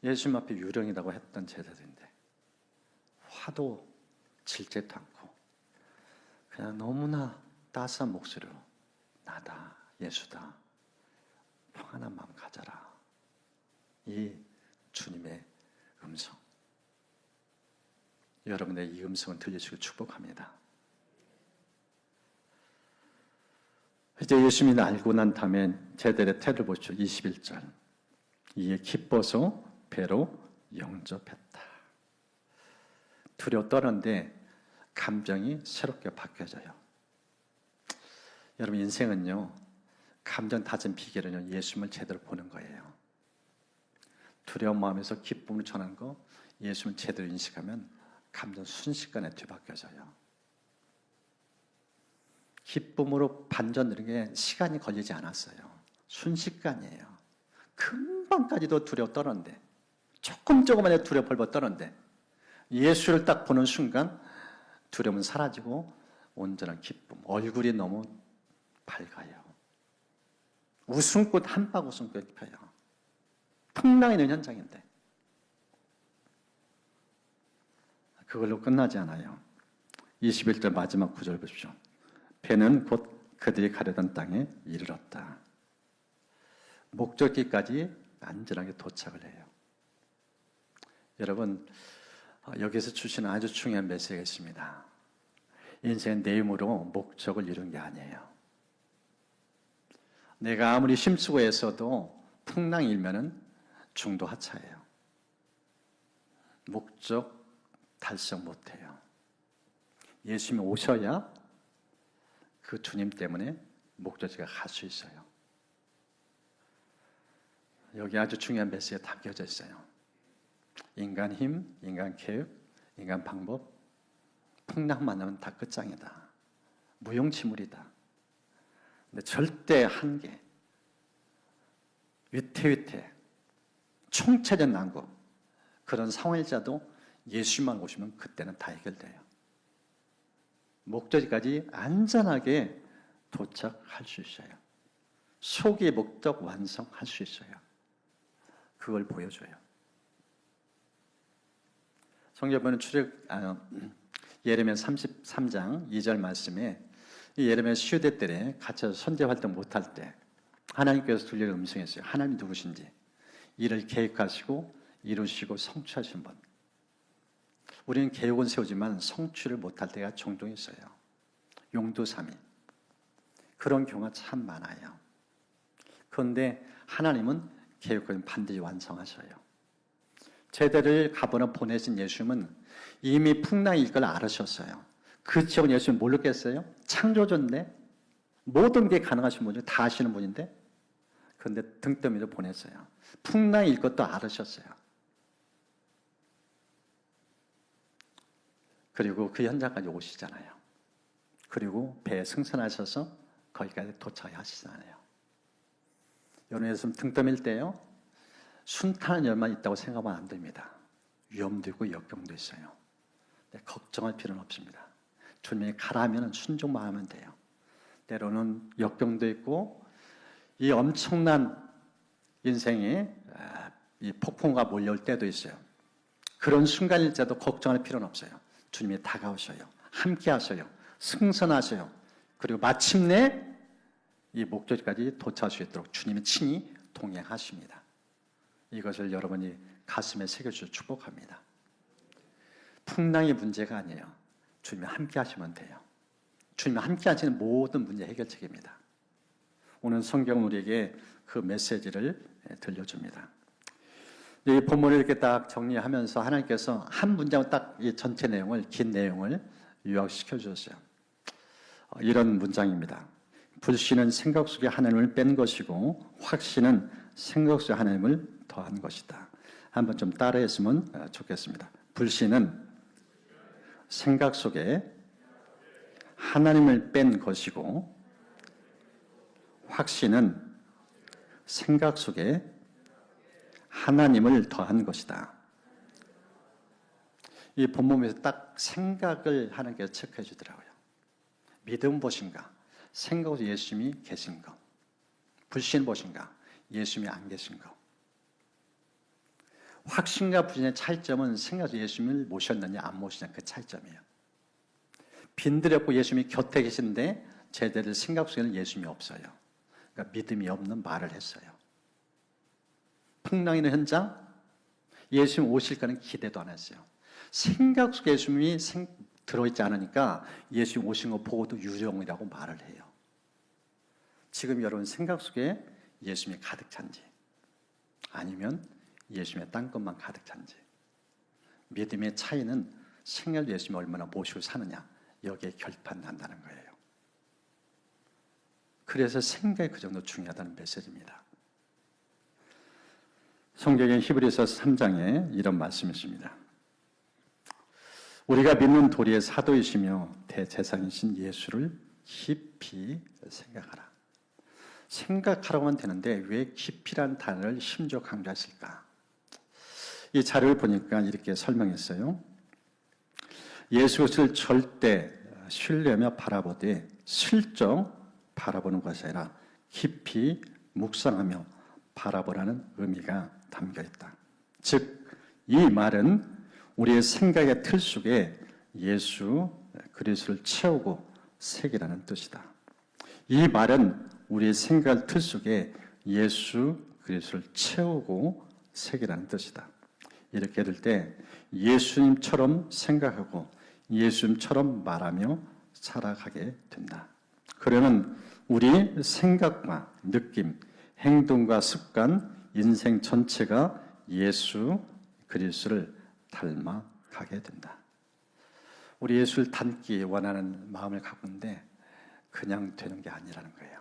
S1: 예수님 앞에 유령이라고 했던 제자들인데 화도 질책도 않고 그냥 너무나 따스한 목소리로 나다, 예수다, 평안한 마음 가져라. 이 주님의 음성. 여러분의 이 음성을 들려주길 축복합니다. 이제 예수님이 알고 난 다음에 제자들의 태도를 보십시오. 21절. 이에 기뻐서 배로 영접했다. 두려워 떨었는데 감정이 새롭게 바뀌어져요. 여러분 인생은요, 감정 다진 비결은요, 예수님을 제대로 보는 거예요. 두려운 마음에서 기쁨을 전하는 거, 예수님을 제대로 인식하면 감정 순식간에 뒤바뀌어져요. 기쁨으로 반전되는 게 시간이 걸리지 않았어요. 순식간이에요. 금방까지도 두려워 떨었는데, 조금만 두려워 벌벌 떨었는데, 예수를 딱 보는 순간 두려움은 사라지고 온전한 기쁨, 얼굴이 너무 밝아요. 웃음꽃 한 방 웃음꽃이 펴요. 풍랑이 있는 현장인데 그걸로 끝나지 않아요. 21절 마지막 구절 보십시오. 배는 곧 그들이 가려던 땅에 이르렀다. 목적지까지 안전하게 도착을 해요. 여러분, 여기서 주시는 아주 중요한 메시지가 있습니다. 인생은 내 힘으로 목적을 이룬 게 아니에요. 내가 아무리 힘쓰고 애써도 풍랑이 일면은 중도하차예요. 목적 달성 못해요. 예수님이 오셔야 그 주님 때문에 목적지가 갈 수 있어요. 여기 아주 중요한 메시지가 담겨져 있어요. 인간 힘, 인간 계획, 인간 방법, 풍랑 만나면 다 끝장이다. 무용지물이다. 근데 절대 한계, 위태위태, 총체적 난국, 그런 상황일지라도 예수님만 오시면 그때는 다 해결돼요. 목적지까지 안전하게 도착할 수 있어요. 소기의 목적 완성할 수 있어요. 그걸 보여줘요. 성경에는 예레미야 33장 2절 말씀에 이 예레미야 시효대 때에 갇혀서 선제 활동 못할 때 하나님께서 들리는 음성이었어요. 하나님이 누구신지. 이를 계획하시고 이루시고 성취하신 분. 우리는 계획은 세우지만 성취를 못할 때가 종종 있어요. 용두삼이. 그런 경우가 참 많아요. 그런데 하나님은 계획을 반드시 완성하셔요. 제대를 가보나 보내신 예수님은 이미 풍랑일 걸 알으셨어요. 그 지역은 예수님 모르겠어요? 창조주인데 모든 게 가능하신 분이죠. 다 아시는 분인데 그런데 등떠미로 보냈어요. 풍랑일 것도 알으셨어요. 그리고 그 현장까지 오시잖아요. 그리고 배에 승선하셔서 거기까지 도착하시잖아요. 여러분 예수님 등떠밀 때요. 순탄한 열만 있다고 생각하면 안 됩니다. 위험도 있고 역경도 있어요. 걱정할 필요는 없습니다. 주님이 가라 하면 순종만 하면 돼요. 때로는 역경도 있고 이 엄청난 인생에 이 폭풍과 몰려올 때도 있어요. 그런 순간일지라도 걱정할 필요는 없어요. 주님이 다가오셔요. 함께 하셔요. 승선하셔요. 그리고 마침내 이 목적지까지 도착할 수 있도록 주님이 친히 동행하십니다. 이것을 여러분이 가슴에 새겨주셔서 축복합니다. 풍랑이 문제가 아니에요. 주님이 함께 하시면 돼요. 주님이 함께 하시는 모든 문제 해결책입니다. 오늘 성경은 우리에게 그 메시지를 들려줍니다. 이 본문을 이렇게 딱 정리하면서 하나님께서 한 문장 딱 이 전체 내용을, 긴 내용을 요약시켜 주셨어요. 이런 문장입니다. 불신은 생각 속에 하나님을 뺀 것이고 확신은 생각 속에 하나님을 더한 것이다. 한번 좀 따라했으면 좋겠습니다. 불신은 생각 속에 하나님을 뺀 것이고 확신은 생각 속에 하나님을 더한 것이다. 이 본문에서 딱 생각을 하나님께서 체크해 주더라고요. 믿음 보신가? 생각으로 예수님이 계신 것. 불신 보신가? 예수님이 안 계신 것. 확신과 불신의 차이점은 생각으로 예수님을 모셨느냐 안 모시냐 그 차이점이에요. 빈들였고 예수님이 곁에 계신데 제자들 생각 속에는 예수님이 없어요. 그러니까 믿음이 없는 말을 했어요. 풍랑이는 현장, 예수님 오실 거는 기대도 안 했어요. 생각 속에 예수님이 들어있지 않으니까 예수님 오신 거 보고도 유령이라고 말을 해요. 지금 여러분 생각 속에 예수님이 가득 찬지 아니면 예수님의 딴 것만 가득 찬지 믿음의 차이는 생각 예수님이 얼마나 모시고 사느냐 여기에 결판난다는 거예요. 그래서 생각이 그 정도 중요하다는 메시지입니다. 성경의 히브리서 3장에 이런 말씀이 있습니다. 우리가 믿는 도리의 사도이시며 대제사장이신 예수를 깊이 생각하라. 생각하라고 하면 되는데 왜 깊이란 단어를 심조 강조했을까? 이 자료를 보니까 이렇게 설명했어요. 예수 그리스도를 절대 신뢰하며 바라보되 슬쩍 바라보는 것이 아니라 깊이 묵상하며 바라보라는 의미가 담겨 있다. 즉, 이 말은 우리의 생각의 틀 속에 예수 그리스도를 채우고 새기라는 뜻이다. 이 말은 우리의 생각의 틀 속에 예수 그리스도를 채우고 새기라는 뜻이다. 이렇게 될 때 예수님처럼 생각하고 예수님처럼 말하며 살아가게 된다. 그러면 우리 생각과 느낌, 행동과 습관, 인생 전체가 예수 그리스도를 닮아가게 된다. 우리 예수를 닮기 원하는 마음을 갖고 있는데 그냥 되는 게 아니라는 거예요.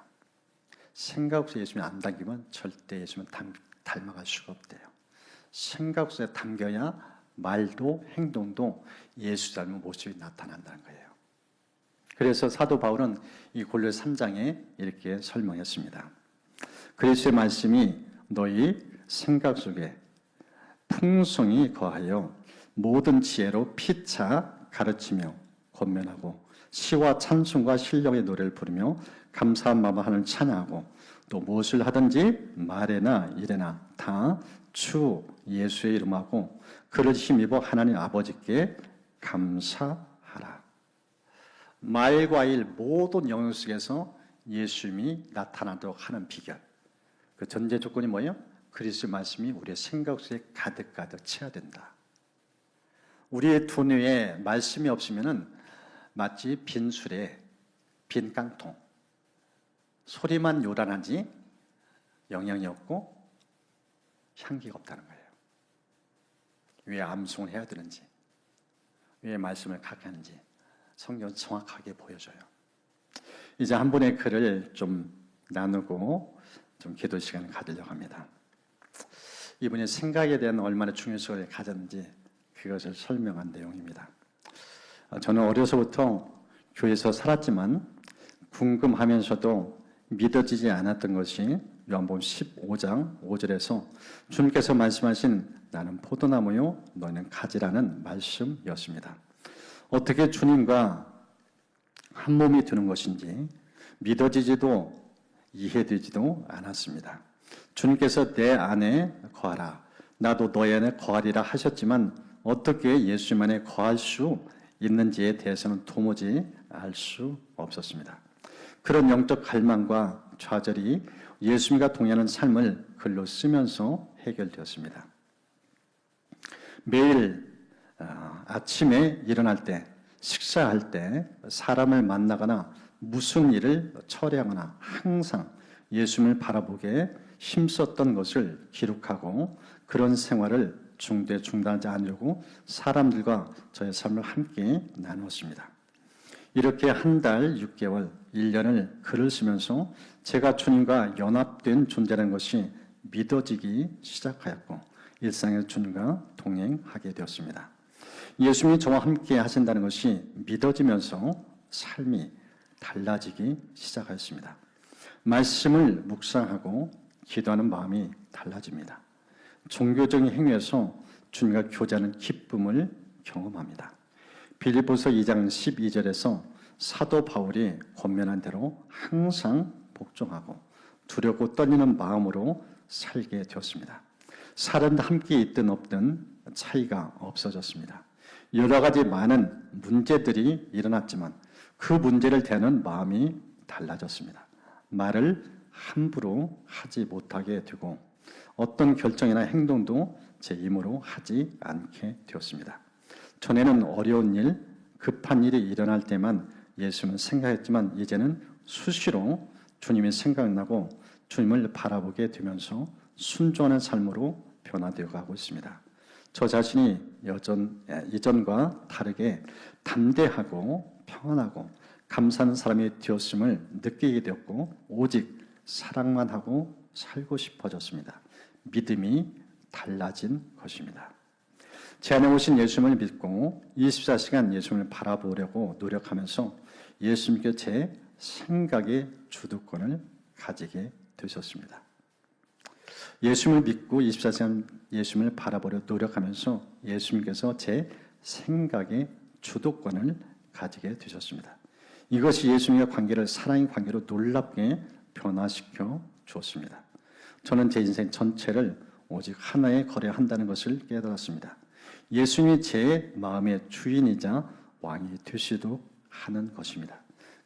S1: 생각 없이 예수님 안 닮기면 절대 예수님 닮아갈 수가 없대요. 생각 속에 담겨야 말도 행동도 예수 닮은 모습이 나타난다는 거예요. 그래서 사도 바울은 이 골로새 3장에 이렇게 설명했습니다. 그리스도의 말씀이 너희 생각 속에 풍성히 거하여 모든 지혜로 피차 가르치며 권면하고 시와 찬송과 신령의 노래를 부르며 감사한 마음으로 하나님을 찬양하고 또 무엇을 하든지 말에나 일에나 다 주 예수의 이름하고 그를 힘입어 하나님 아버지께 감사하라. 말과 일 모든 영역 속에서 예수님이 나타나도록 하는 비결 그 전제 조건이 뭐예요? 그리스도의 말씀이 우리의 생각 속에 가득가득 채야 된다. 우리의 두뇌에 말씀이 없으면은 마치 빈 술에 빈 깡통, 소리만 요란하지 영향이 없고 향기가 없다는 거예요. 왜 암송을 해야 되는지, 왜 말씀을 갖게 하는지 성경은 정확하게 보여줘요. 이제 한 분의 글을 좀 나누고 좀 기도 시간을 가지려고 합니다. 이분이 생각에 대한 얼마나 중요성을 가졌는지 그것을 설명한 내용입니다. 저는 어려서부터 교회에서 살았지만 궁금하면서도 믿어지지 않았던 것이 요한복음 15장 5절에서 주님께서 말씀하신 나는 포도나무요 너희는 가지라는 말씀이었습니다. 어떻게 주님과 한 몸이 되는 것인지 믿어지지도 이해되지도 않았습니다. 주님께서 내 안에 거하라 나도 너희 안에 거하리라 하셨지만 어떻게 예수님 안에 거할 수 있는지에 대해서는 도무지 알 수 없었습니다. 그런 영적 갈망과 좌절이 예수님과 동행하는 삶을 글로 쓰면서 해결되었습니다. 매일 아침에 일어날 때, 식사할 때, 사람을 만나거나 무슨 일을 처리하거나 항상 예수님을 바라보게 힘썼던 것을 기록하고 그런 생활을 중단하지 않으려고 사람들과 저의 삶을 함께 나누었습니다. 이렇게 한 달 6개월, 1년을 글을 쓰면서 제가 주님과 연합된 존재라는 것이 믿어지기 시작하였고 일상에서 주님과 동행하게 되었습니다. 예수님이 저와 함께 하신다는 것이 믿어지면서 삶이 달라지기 시작하였습니다. 말씀을 묵상하고 기도하는 마음이 달라집니다. 종교적인 행위에서 주님과 교제하는 기쁨을 경험합니다. 빌립보서 2장 12절에서 사도 바울이 권면한 대로 항상 복종하고 두렵고 떨리는 마음으로 살게 되었습니다. 사람과 함께 있든 없든 차이가 없어졌습니다. 여러 가지 많은 문제들이 일어났지만 그 문제를 대하는 마음이 달라졌습니다. 말을 함부로 하지 못하게 되고 어떤 결정이나 행동도 제 힘으로 하지 않게 되었습니다. 전에는 어려운 일, 급한 일이 일어날 때만 예수님을 생각했지만 이제는 수시로 주님이 생각나고 주님을 바라보게 되면서 순종하는 삶으로 변화되어 가고 있습니다. 저 자신이 이전과 다르게 담대하고 평안하고 감사하는 사람이 되었음을 느끼게 되었고 오직 사랑만 하고 살고 싶어졌습니다. 믿음이 달라진 것입니다. 제 안에 오신 예수님을 믿고 24시간 예수님을 바라보려고 노력하면서 예수님께 제 생각의 주도권을 가지게 되셨습니다. 예수님을 믿고 24시간 예수님을 바라보려 노력하면서 예수님께서 제 생각의 주도권을 가지게 되셨습니다. 이것이 예수님과 관계를 사랑의 관계로 놀랍게 변화시켜 주었습니다. 저는 제 인생 전체를 오직 하나에 거래한다는 것을 깨달았습니다. 예수님이 제 마음의 주인이자 왕이 되시도록 하는 것입니다.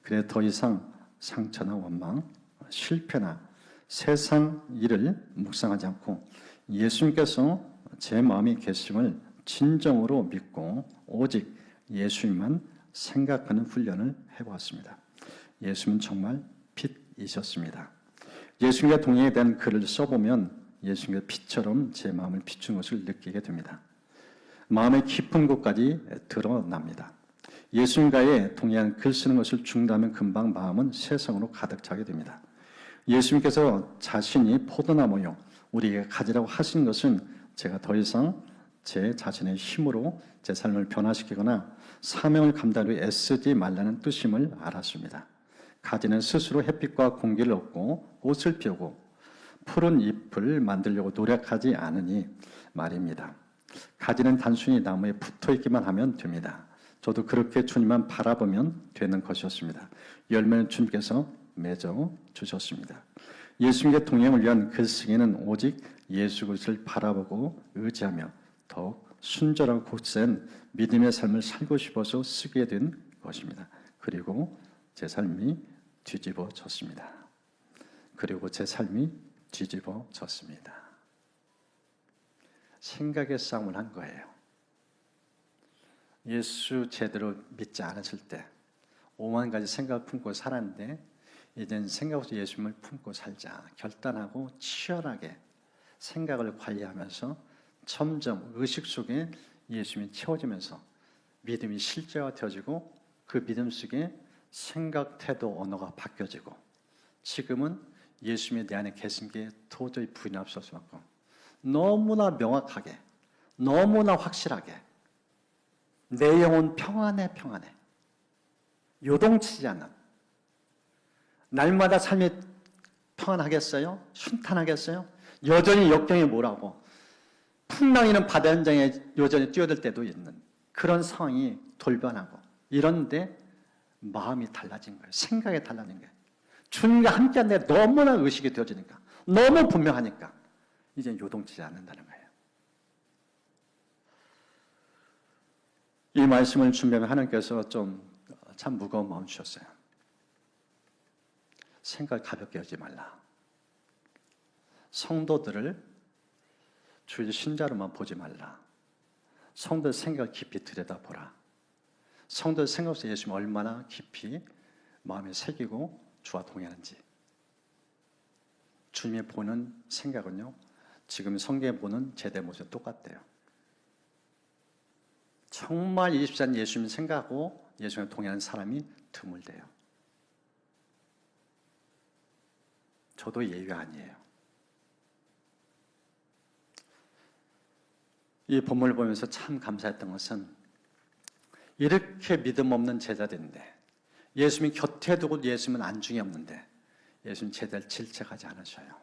S1: 그래서 더 이상 상처나 원망, 실패나 세상 일을 묵상하지 않고 예수님께서 제 마음에 계심을 진정으로 믿고 오직 예수님만 생각하는 훈련을 해보았습니다. 예수님은 정말 빛이셨습니다. 예수님과 동행에 대한 글을 써보면 예수님의 빛처럼 제 마음을 비춘 것을 느끼게 됩니다. 마음의 깊은 곳까지 드러납니다. 예수님과의 동행한 글 쓰는 것을 중단하면 금방 마음은 세상으로 가득 차게 됩니다. 예수님께서 자신이 포도나무요 우리에게 가지라고 하신 것은 제가 더 이상 제 자신의 힘으로 제 삶을 변화시키거나 사명을 감당하려 애쓰지 말라는 뜻임을 알았습니다. 가지는 스스로 햇빛과 공기를 얻고 꽃을 피우고 푸른 잎을 만들려고 노력하지 않으니 말입니다. 가지는 단순히 나무에 붙어있기만 하면 됩니다. 저도 그렇게 주님만 바라보면 되는 것이었습니다. 열매는 주님께서 맺어 주셨습니다. 예수님의 동행을 위한 글쓰기는 오직 예수 그리스도를 바라보고 의지하며 더욱 순전하고 굳센 믿음의 삶을 살고 싶어서 쓰게 된 것입니다. 그리고 제 삶이 뒤집어졌습니다. 그리고 제 삶이 뒤집어졌습니다. 생각의 싸움을 한 거예요. 예수 제대로 믿지 않았을 때 오만 가지 생각을 품고 살았는데 이제는 생각 없이 예수님을 품고 살자 결단하고 치열하게 생각을 관리하면서 점점 의식 속에 예수님이 채워지면서 믿음이 실제화되어지고 그 믿음 속에 생각, 태도, 언어가 바뀌어지고 지금은 예수님이 내 안에 계신 게 도저히 부인할 수 없을 만큼 너무나 명확하게 너무나 확실하게 내 영혼 평안해 요동치지 않는 날마다 삶이 평안하겠어요? 순탄하겠어요? 여전히 역경이 뭐라고 풍랑이는 바다 현장에 여전히 뛰어들 때도 있는 그런 상황이 돌변하고 이런데 마음이 달라진 거예요. 생각이 달라진 거예요. 주님과 함께한데 너무나 의식이 되어지니까 너무 분명하니까 이제 요동치지 않는다는 거예요. 이 말씀을 준비하면 하나님께서 참 무거운 마음 주셨어요. 생각 가볍게 하지 말라. 성도들을 주의 신자로만 보지 말라. 성도의 생각을 깊이 들여다보라. 성도의 생각 속에 예수님이 얼마나 깊이 마음에 새기고 주와 동행하는지. 주님이 보는 생각은요, 지금 성경에 보는 제대 모습 똑같대요. 정말 24년 예수님 생각하고 예수님과 동행하는 사람이 드물대요. 저도 예외가 아니에요. 이 본문을 보면서 참 감사했던 것은 이렇게 믿음 없는 제자들인데 예수님이 곁에 두고 예수님은 안중이 없는데 예수님 제자를 질책하지 않으셔요.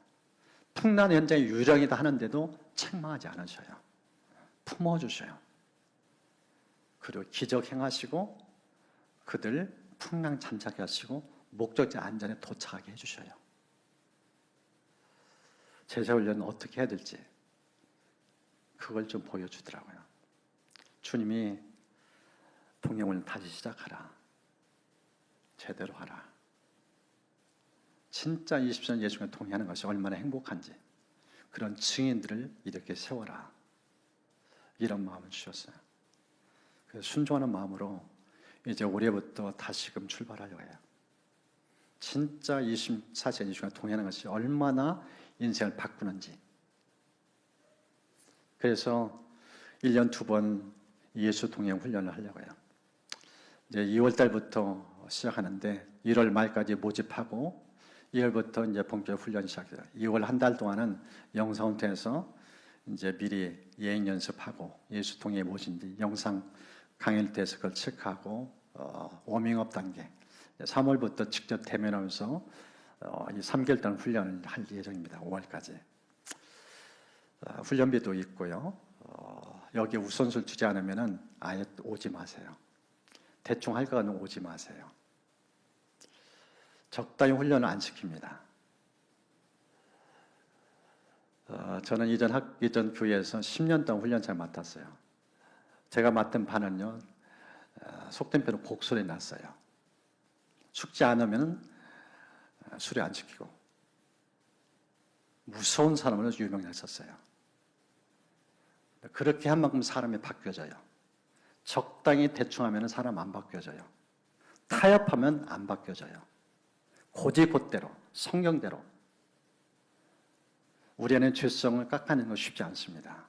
S1: 풍랑 현장에 유령이다 하는데도 책망하지 않으셔요. 품어주셔요. 그리고 기적 행하시고 그들 풍랑 잠자게 하시고 목적지 안전에 도착하게 해주셔요. 제자훈련은 어떻게 해야 될지 그걸 좀 보여주더라고요. 주님이 동행을 다시 시작하라. 제대로 하라. 진짜 20년 예수님과 동행하는 것이 얼마나 행복한지 그런 증인들을 이렇게 세워라. 이런 마음을 주셨어요. 그래서 순종하는 마음으로 이제 올해부터 다시금 출발하려고 해요. 진짜 24년 예수님과 동행하는 것이 얼마나 인생을 바꾸는지. 그래서 1년 2번 예수 동행 훈련을 하려고 해요. 이제 2월 달부터 시작하는데 1월 말까지 모집하고 2월부터 이제 본격 훈련이 시작돼요. 2월 한 달 동안은 영상을 통해서 이제 미리 예행 연습하고 예수 동행에 무엇인지 영상 강의를 통해서 그걸 체크하고 워밍업 단계. 3월부터 직접 대면하면서 이 3개월 동안 훈련을 할 예정입니다. 5월까지. 훈련비도 있고요. 여기 우선순위를 주지 않으면은 아예 오지 마세요. 대충 할 거는 오지 마세요. 적당히 훈련을 안 시킵니다. 저는 이전 교회에서 10년 동안 훈련차를 맡았어요. 제가 맡은 반은요, 속된 표로 곡소리 났어요. 숙지 않으면 수리 안 시키고 무서운 사람으로 유명했었어요. 그렇게 한 만큼 사람이 바뀌어져요. 적당히 대충 하면 사람 안 바뀌어져요. 타협하면 안 바뀌어져요. 고지곧대로, 성경대로. 우리 안에 죄성을 깎아내는 건 쉽지 않습니다.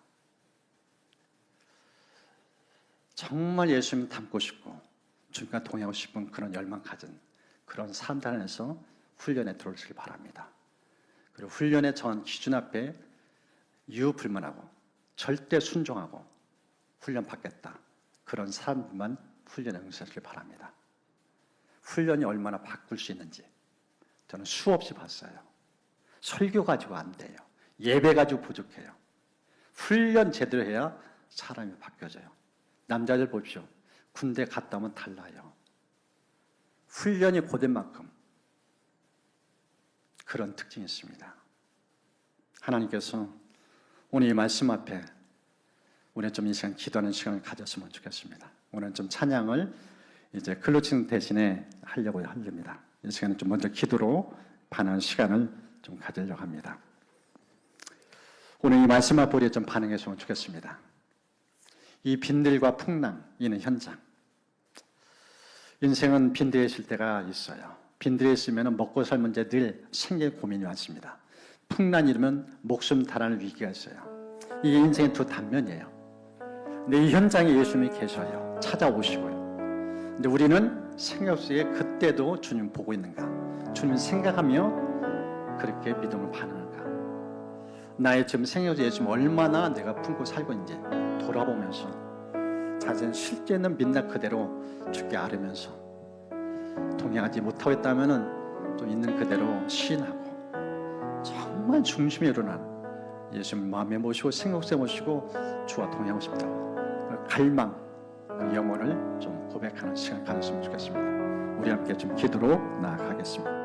S1: 정말 예수님 닮고 싶고 주님과 동행하고 싶은 그런 열망 가진 그런 사람들 안에서 훈련에 들어오시길 바랍니다. 그리고 훈련의 전 기준 앞에 유불문하고 절대 순종하고 훈련 받겠다. 그런 사람들만 훈련에 응시하시길 바랍니다. 훈련이 얼마나 바꿀 수 있는지 저는 수없이 봤어요. 설교 가지고 안 돼요. 예배 가지고 부족해요. 훈련 제대로 해야 사람이 바뀌어져요. 남자들 보십시오. 군대 갔다 오면 달라요. 훈련이 고된 만큼 그런 특징이 있습니다. 하나님께서 오늘 이 말씀 앞에 오늘 좀 이 시간 기도하는 시간을 가졌으면 좋겠습니다. 오늘 좀 찬양을 이제 클로징 대신에 하려고 합니다. 이 시간은 좀 먼저 기도로 반하는 시간을 좀 가지려고 합니다. 오늘 이 마지막 보리에 좀 반응했으면 좋겠습니다. 이 빈들과 풍랑, 이는 현장. 인생은 빈들에 있을 때가 있어요. 빈들에 있으면 먹고 살 문제 늘 생계 고민이 많습니다. 풍란이 이르면 목숨 달하는 위기가 있어요. 이게 인생의 두 단면이에요. 근데 이 현장에 예수님이 계셔요. 찾아오시고요. 근데 우리는 생각 속에 그때도 주님 보고 있는가? 주님 생각하며 그렇게 믿음을 반응할까? 나의 지금 생각 속에 예수님 얼마나 내가 품고 살고 있는지 돌아보면서 자신 실제는 민낯 그대로 주께 아뢰면서 동행하지 못하고 있다면은 또 있는 그대로 시인하고 정말 중심에 일어난 예수님 마음에 모시고 생각 속에 모시고 주와 동행하고 싶다고 그 갈망, 그 영혼을 좀 고백하는 시간 가졌으면 좋겠습니다. 우리 함께 좀 기도로 나아가겠습니다.